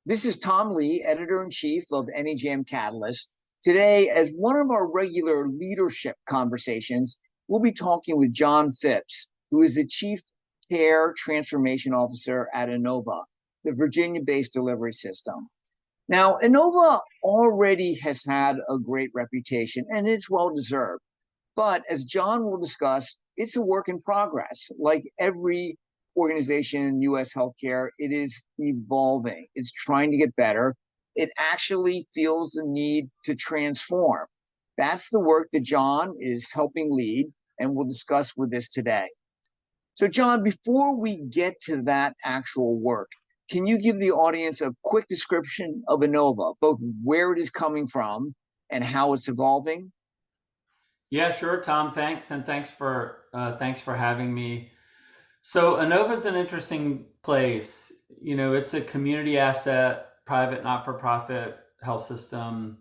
This is Tom Lee, editor-in-chief of NEJM Catalyst. Today, as one of our regular leadership conversations, we'll be talking with John Phipps, who is the Chief Care Transformation Officer at Inova, the Virginia-based delivery system. Now, Inova already has had a great reputation, and it's well-deserved. But as John will discuss, it's a work in progress. Like every organization in U.S. healthcare, it is evolving. It's trying to get better. It actually feels the need to transform. That's the work that John is helping lead, and we'll discuss with us today. So, John, before we get to that actual work, can you give the audience a quick description of Inova, both where it is coming from and how it's evolving? Yeah, sure, Tom. Thanks, and thanks for having me. So Inova is an interesting place. It's a community asset, private, not-for-profit health system.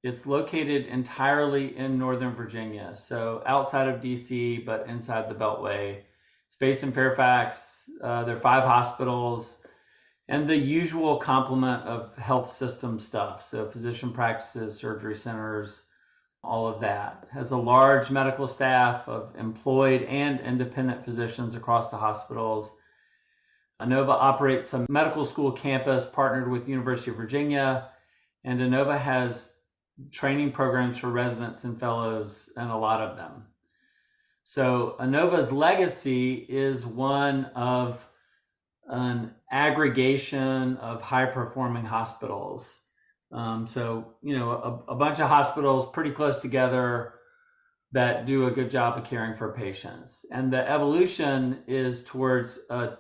It's located entirely in Northern Virginia, so outside of DC, but inside the Beltway. It's based in Fairfax. There are 5 hospitals and the usual complement of health system stuff. So physician practices, surgery centers, all of that. Has a large medical staff of employed and independent physicians across the hospitals. Inova operates a medical school campus partnered with the University of Virginia, and Inova has training programs for residents and fellows, and a lot of them. So Inova's legacy is one of an aggregation of high-performing hospitals. A bunch of hospitals pretty close together that do a good job of caring for patients. And the evolution is towards a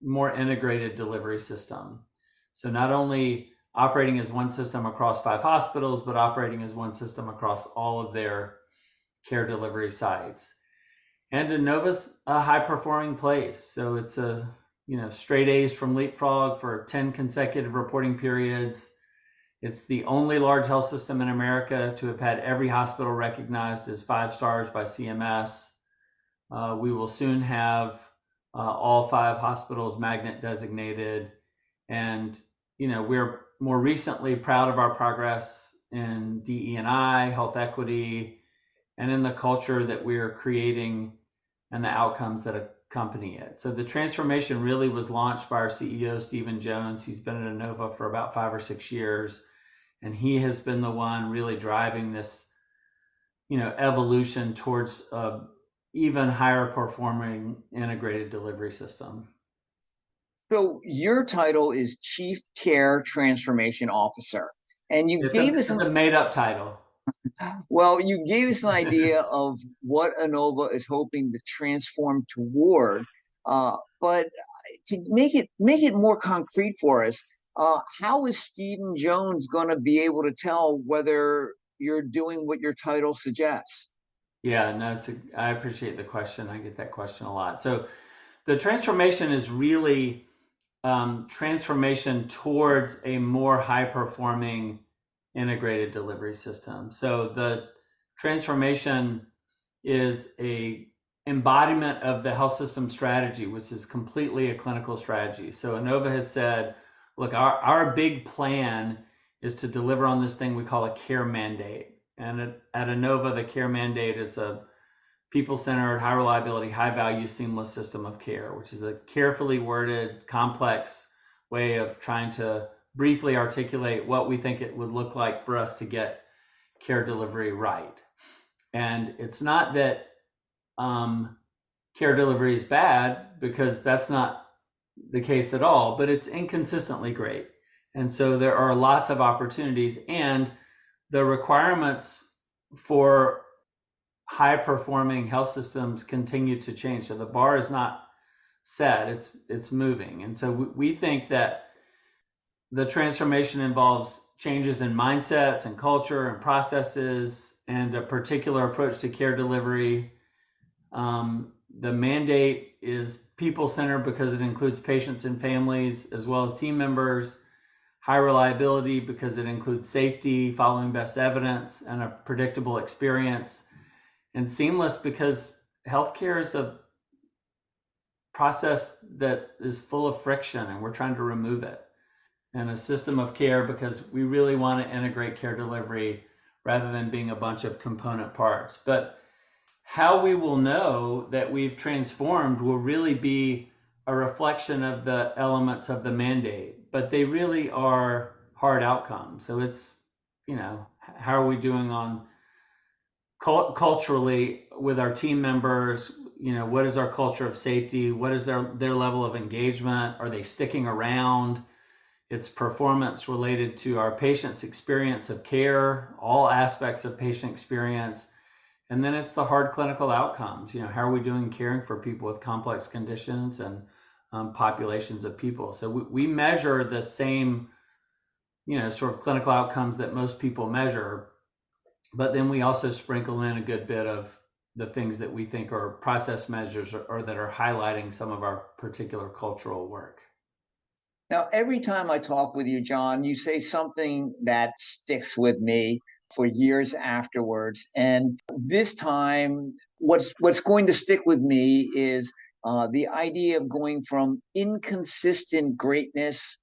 more integrated delivery system. So not only operating as one system across 5 hospitals, but operating as one system across all of their care delivery sites. And Innova's a high-performing place. So it's straight A's from Leapfrog for 10 consecutive reporting periods. It's the only large health system in America to have had every hospital recognized as 5 stars by CMS. We will soon have all 5 hospitals magnet designated. And, we're more recently proud of our progress in DE&I, health equity, and in the culture that we are creating and the outcomes that accompany it. So the transformation really was launched by our CEO, Stephen Jones. He's been at Inova for about 5 or 6 years. And he has been the one really driving this, evolution towards a even higher performing integrated delivery system. So your title is Chief Care Transformation Officer, and you It's gave us a made up title. you gave us an idea of what Inova is hoping to transform toward. But to make it more concrete for us, how is Stephen Jones going to be able to tell whether you're doing what your title suggests? Yeah, no, I appreciate the question. I get that question a lot. So the transformation is really transformation towards a more high performing integrated delivery system. So the transformation is a embodiment of the health system strategy, which is completely a clinical strategy. So Inova has said, look, our big plan is to deliver on this thing we call a care mandate. And at Inova, the care mandate is a people-centered, high reliability, high value, seamless system of care, which is a carefully worded, complex way of trying to briefly articulate what we think it would look like for us to get care delivery right. And it's not that care delivery is bad, because that's not the case at all, but it's inconsistently great. And so there are lots of opportunities, and the requirements for high performing health systems continue to change. So the bar is not set, it's moving. And so we think that the transformation involves changes in mindsets and culture and processes and a particular approach to care delivery. The mandate is people-centered because it includes patients and families as well as team members. High reliability because it includes safety, following best evidence, and a predictable experience. And seamless because healthcare is a process that is full of friction, and we're trying to remove it. and a system of care because we really want to integrate care delivery rather than being a bunch of component parts. But how we will know that we've transformed will really be a reflection of the elements of the mandate, but they really are hard outcomes. So it's, how are we doing on culturally with our team members? What is our culture of safety? What is their level of engagement? Are they sticking around? It's performance related to our patient's experience of care, all aspects of patient experience. And then it's the hard clinical outcomes. How are we doing caring for people with complex conditions and populations of people? So we measure the same, sort of clinical outcomes that most people measure, but then we also sprinkle in a good bit of the things that we think are process measures or that are highlighting some of our particular cultural work. Now, every time I talk with you, John, you say something that sticks with me for years afterwards. And this time, what's going to stick with me is the idea of going from inconsistent greatness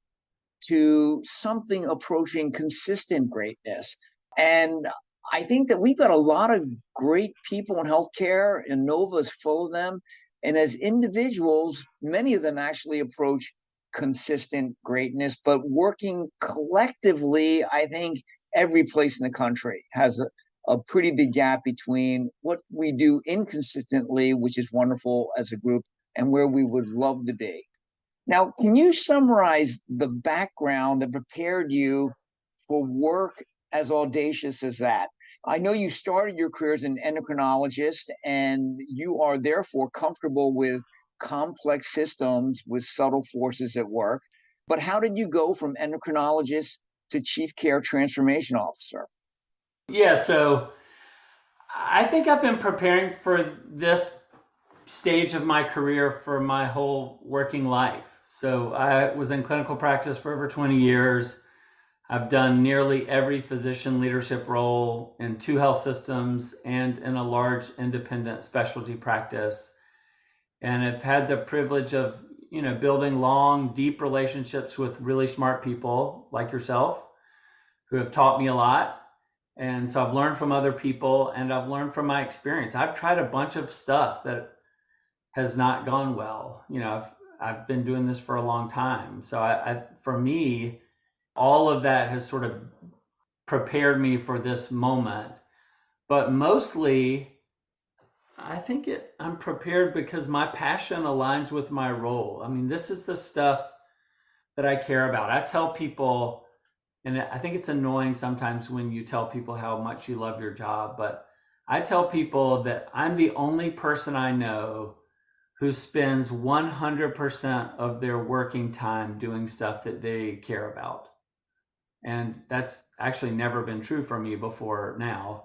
to something approaching consistent greatness. And I think that we've got a lot of great people in healthcare, and Nova is full of them. And as individuals, many of them actually approach consistent greatness, but working collectively, I think every place in the country has a pretty big gap between what we do inconsistently, which is wonderful as a group, and where we would love to be. Now, can you summarize the background that prepared you for work as audacious as that? I know you started your career as an endocrinologist, and you are therefore comfortable with complex systems with subtle forces at work. But how did you go from endocrinologist to chief care transformation officer? Yeah, so I think I've been preparing for this stage of my career for my whole working life. So I was in clinical practice for over 20 years. I've done nearly every physician leadership role in 2 health systems and in a large independent specialty practice. And I've had the privilege of, building long, deep relationships with really smart people like yourself who have taught me a lot. And so I've learned from other people and I've learned from my experience. I've tried a bunch of stuff that has not gone well. I've been doing this for a long time. So for me, all of that has sort of prepared me for this moment. But mostly, I think I'm prepared because my passion aligns with my role. I mean, this is the stuff that I care about. I tell people, and I think it's annoying sometimes when you tell people how much you love your job, but I tell people that I'm the only person I know who spends 100% of their working time doing stuff that they care about. And that's actually never been true for me before now.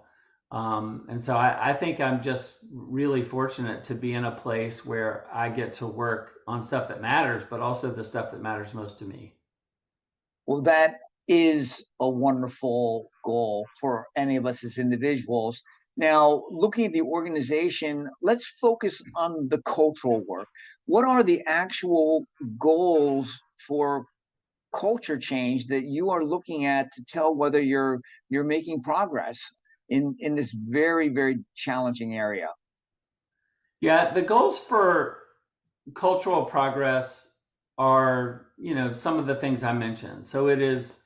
And so I think I'm just really fortunate to be in a place where I get to work on stuff that matters, but also the stuff that matters most to me. Well, that is a wonderful goal for any of us as individuals. Now, looking at the organization, let's focus on the cultural work. What are the actual goals for culture change that you are looking at to tell whether you're making progress in this very, very challenging area? Yeah, the goals for cultural progress are, some of the things I mentioned. So it is,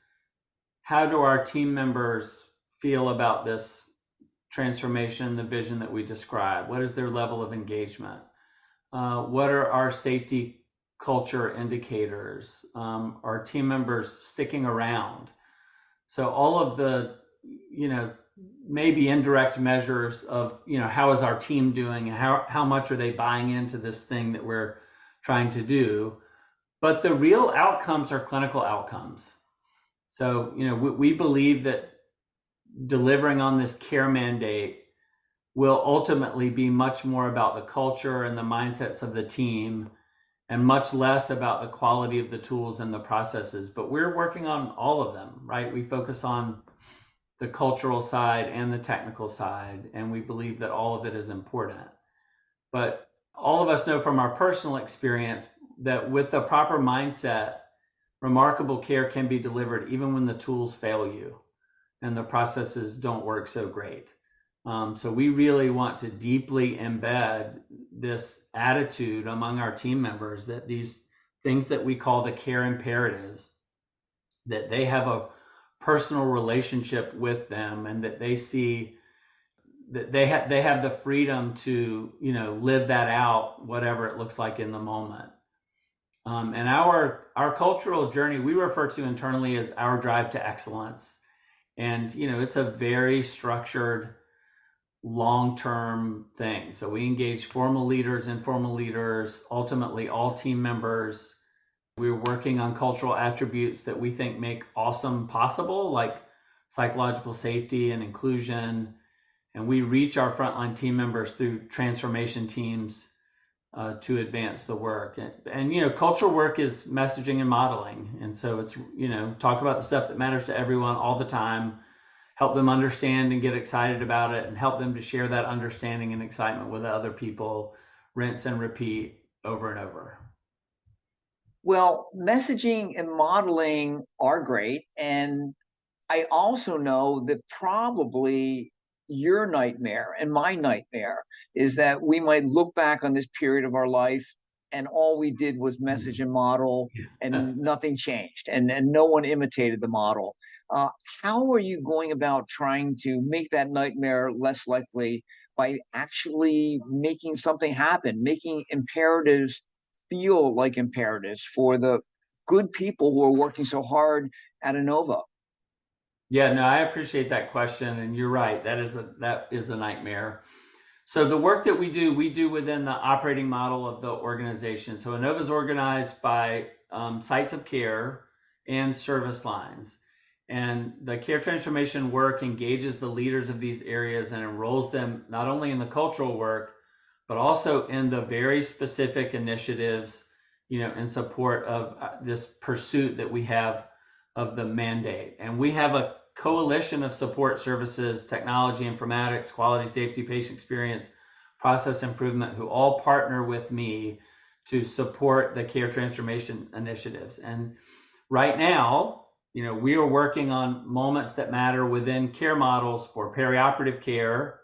how do our team members feel about this transformation, the vision that we describe? What is their level of engagement? What are our safety culture indicators? Are team members sticking around? So all of the, maybe indirect measures of, how is our team doing and how much are they buying into this thing that we're trying to do? But the real outcomes are clinical outcomes. So, we believe that delivering on this care mandate will ultimately be much more about the culture and the mindsets of the team and much less about the quality of the tools and the processes. But we're working on all of them, right? We focus on the cultural side and the technical side, and we believe that all of it is important. But all of us know from our personal experience that with the proper mindset, remarkable care can be delivered even when the tools fail you and the processes don't work so great. So we really want to deeply embed this attitude among our team members that these things that we call the care imperatives, that they have a personal relationship with them, and that they see that they have the freedom to live that out, whatever it looks like in the moment. And our cultural journey, we refer to internally as our drive to excellence. And it's a very structured, long-term thing. So we engage formal leaders, informal leaders, ultimately all team members. We're working on cultural attributes that we think make awesome possible, like psychological safety and inclusion. And we reach our frontline team members through transformation teams to advance the work. And cultural work is messaging and modeling. And so it's, talk about the stuff that matters to everyone all the time, help them understand and get excited about it, and help them to share that understanding and excitement with other people, rinse and repeat over and over. Well, messaging and modeling are great. And I also know that probably your nightmare and my nightmare is that we might look back on this period of our life and all we did was message and model and nothing changed, and no one imitated the model. How are you going about trying to make that nightmare less likely by actually making something happen, making imperatives feel like imperatives for the good people who are working so hard at Inova? Yeah, no, I appreciate that question, and you're right. That is a nightmare. So the work that we do within the operating model of the organization. So Innova is organized by sites of care and service lines. And the care transformation work engages the leaders of these areas and enrolls them not only in the cultural work, but also in the very specific initiatives, in support of this pursuit that we have of the mandate. And we have a coalition of support services, technology, informatics, quality, safety, patient experience, process improvement, who all partner with me to support the care transformation initiatives. And right now, we are working on moments that matter within care models for perioperative care.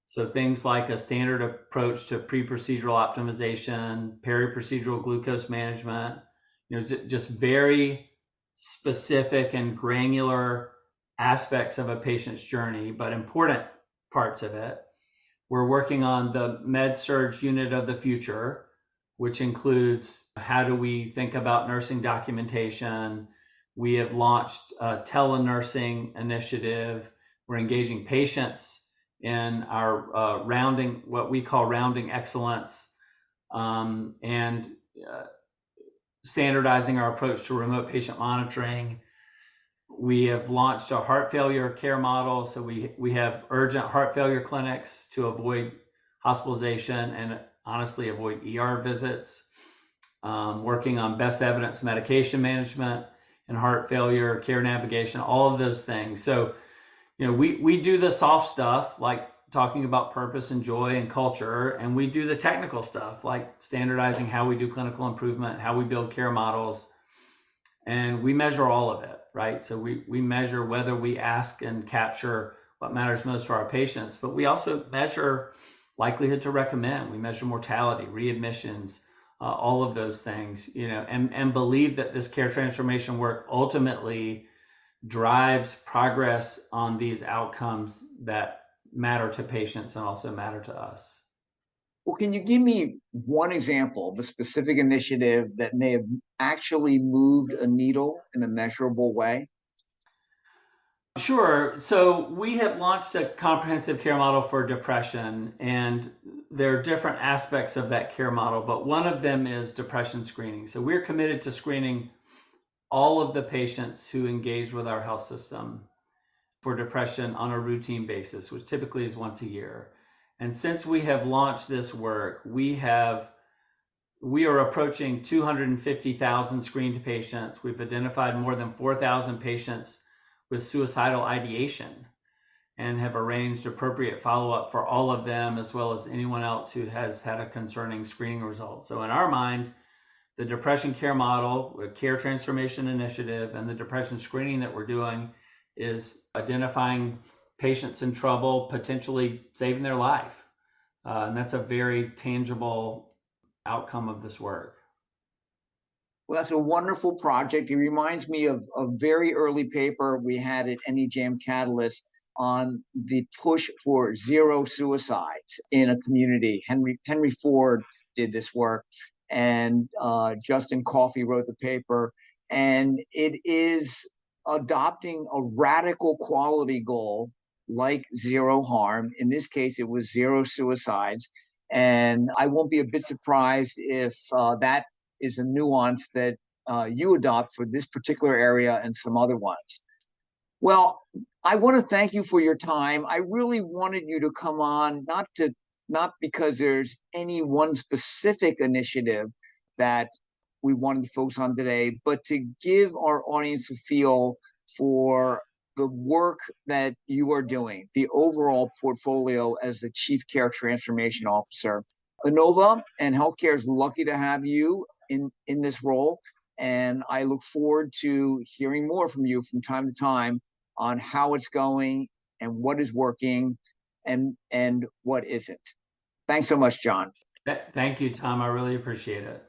So things like a standard approach to pre-procedural optimization, peri-procedural glucose management, just very specific and granular aspects of a patient's journey, but important parts of it. We're working on the med-surg unit of the future, which includes how do we think about nursing documentation. We have launched a telenursing initiative. We're engaging patients in our what we call rounding excellence, and standardizing our approach to remote patient monitoring. We have launched a heart failure care model. So we have urgent heart failure clinics to avoid hospitalization and honestly avoid ER visits. Working on best evidence medication management and heart failure, care navigation, all of those things. So, we do the soft stuff like talking about purpose and joy and culture, and we do the technical stuff like standardizing how we do clinical improvement, how we build care models, and we measure all of it, right? So we measure whether we ask and capture what matters most to our patients, but we also measure likelihood to recommend. We measure mortality, readmissions, all of those things, and believe that this care transformation work ultimately drives progress on these outcomes that matter to patients and also matter to us. Well, can you give me one example of a specific initiative that may have actually moved a needle in a measurable way? Sure. So we have launched a comprehensive care model for depression, and there are different aspects of that care model, but one of them is depression screening. So we're committed to screening all of the patients who engage with our health system for depression on a routine basis, which typically is once a year. And since we have launched this work, we are approaching 250,000 screened patients. We've identified more than 4,000 patients with suicidal ideation and have arranged appropriate follow-up for all of them, as well as anyone else who has had a concerning screening result. So in our mind, the depression care model, the care transformation initiative, and the depression screening that we're doing is identifying patients in trouble, potentially saving their life. And that's a very tangible outcome of this work. Well, that's a wonderful project. It reminds me of a very early paper we had at NEJM Catalyst on the push for zero suicides in a community. Henry Ford did this work, and Justin Coffey wrote the paper. And it is adopting a radical quality goal like zero harm. In this case, it was zero suicides. And I won't be a bit surprised if that is a nuance that you adopt for this particular area and some other ones. Well, I want to thank you for your time. I really wanted you to come on, not because there's any one specific initiative that we wanted to focus on today, but to give our audience a feel for the work that you are doing, the overall portfolio as the Chief Care Transformation Officer. Inova and Healthcare is lucky to have you in this role, and I look forward to hearing more from you from time to time on how it's going and what is working and what isn't. Thanks so much, John. Thank you, Tom. I really appreciate it.